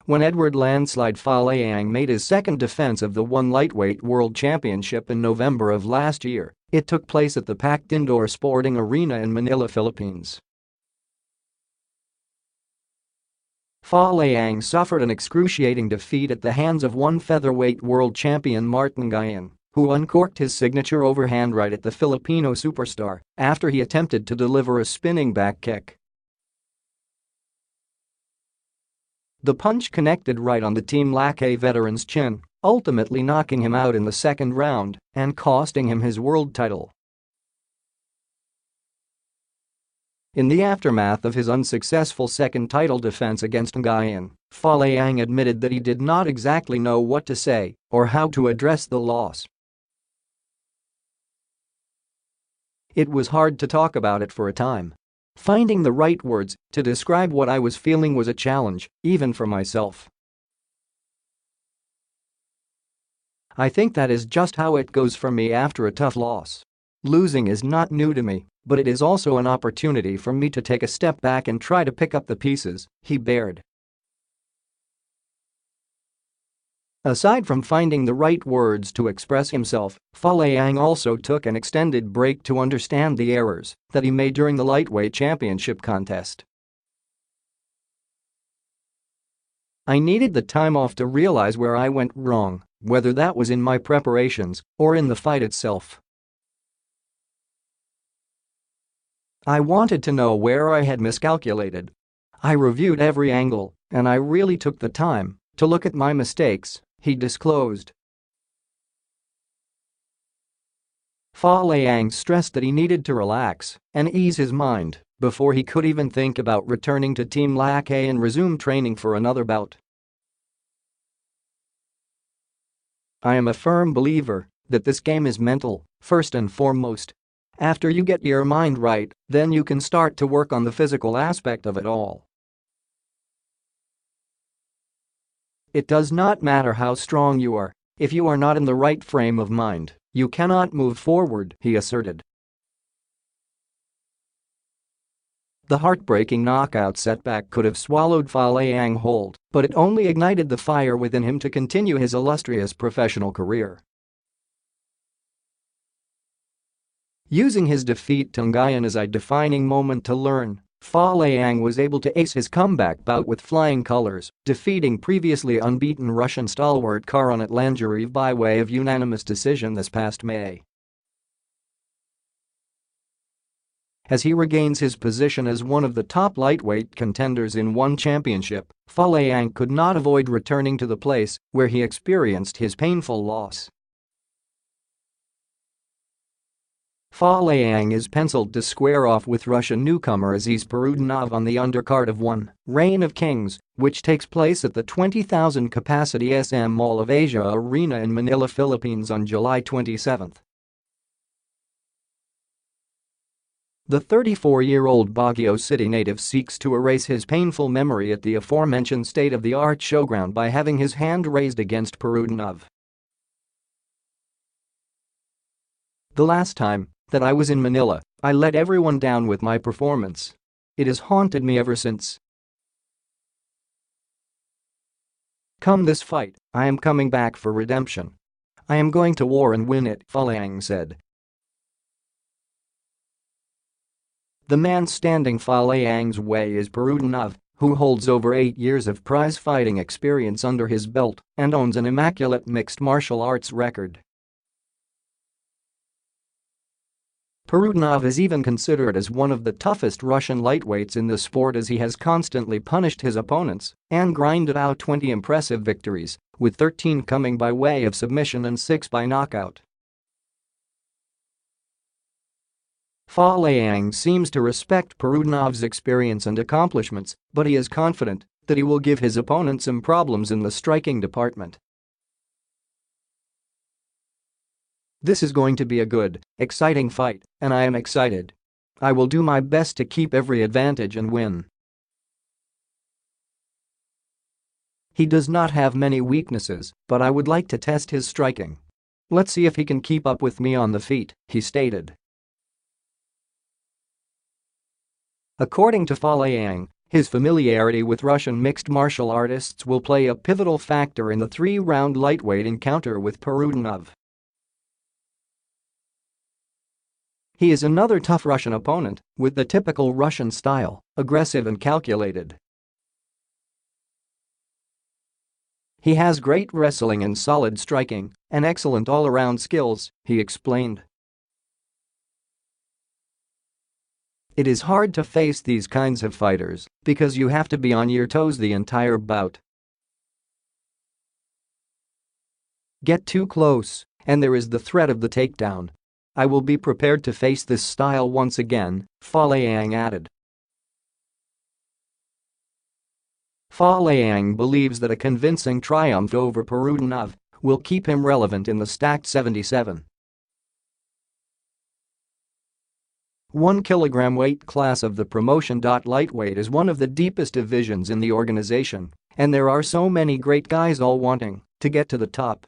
When Eduard "Landslide" Folayang made his second defense of the One Lightweight World Championship in November of last year, it took place at the packed indoor sporting arena in Manila, Philippines. Folayang suffered an excruciating defeat at the hands of one featherweight world champion Martin Nguyen, who uncorked his signature overhand right at the Filipino superstar after he attempted to deliver a spinning back kick. The punch connected right on the Team Lakay veteran's chin, ultimately knocking him out in the second round and costing him his world title. In the aftermath of his unsuccessful second title defense against Nguyen, Folayang admitted that he did not exactly know what to say or how to address the loss. "It was hard to talk about it for a time. Finding the right words to describe what I was feeling was a challenge, even for myself. I think that is just how it goes for me after a tough loss. Losing is not new to me, but it is also an opportunity for me to take a step back and try to pick up the pieces," he bared. Aside from finding the right words to express himself, Folayang also took an extended break to understand the errors that he made during the lightweight championship contest. "I needed the time off to realize where I went wrong, whether that was in my preparations or in the fight itself. I wanted to know where I had miscalculated. I reviewed every angle, and I really took the time to look at my mistakes," he disclosed. Folayang stressed that he needed to relax and ease his mind before he could even think about returning to Team Lakay and resume training for another bout. "I am a firm believer that this game is mental, first and foremost. After you get your mind right, then you can start to work on the physical aspect of it all. It does not matter how strong you are, if you are not in the right frame of mind, you cannot move forward," he asserted. The heartbreaking knockout setback could have swallowed Folayang whole, but it only ignited the fire within him to continue his illustrious professional career. Using his defeat to Nguyen as a defining moment to learn, Folayang was able to ace his comeback bout with flying colors, defeating previously unbeaten Russian stalwart Karanet Landslide by way of unanimous decision this past May. As he regains his position as one of the top lightweight contenders in one championship, Folayang could not avoid returning to the place where he experienced his painful loss. Folayang is penciled to square off with Russian newcomer Aziz Perudinov on the undercard of One Reign of Kings, which takes place at the 20,000-capacity SM Mall of Asia Arena in Manila, Philippines on July 27. The 34-year-old Baguio City native seeks to erase his painful memory at the aforementioned state-of-the-art showground by having his hand raised against Perudinov. "The last time that I was in Manila, I let everyone down with my performance. It has haunted me ever since. Come this fight, I am coming back for redemption. I am going to war and win it," Folayang said. The man standing Folayang's way is Perudinov, who holds over 8 years of prize-fighting experience under his belt and owns an immaculate mixed martial arts record. Perudinov is even considered as one of the toughest Russian lightweights in the sport, as he has constantly punished his opponents and grinded out 20 impressive victories, with 13 coming by way of submission and 6 by knockout. Folayang seems to respect Perudinov's experience and accomplishments, but he is confident that he will give his opponent some problems in the striking department. "This is going to be a good, exciting fight, and I am excited. I will do my best to keep every advantage and win." "He does not have many weaknesses, but I would like to test his striking. Let's see if he can keep up with me on the feet," he stated. According to Folayang, His familiarity with Russian mixed martial artists will play a pivotal factor in the three-round lightweight encounter with Perudinov. He is another tough Russian opponent, with the typical Russian style, aggressive and calculated. He has great wrestling and solid striking, and excellent all-around skills, he explained. It is hard to face these kinds of fighters because you have to be on your toes the entire bout. Get too close, and there is the threat of the takedown. I will be prepared to face this style once again, Folayang added. Folayang believes that a convincing triumph over Perudinov will keep him relevant in the stacked 77. 1 kilogram weight class of the promotion. Lightweight is one of the deepest divisions in the organization, and there are so many great guys all wanting to get to the top.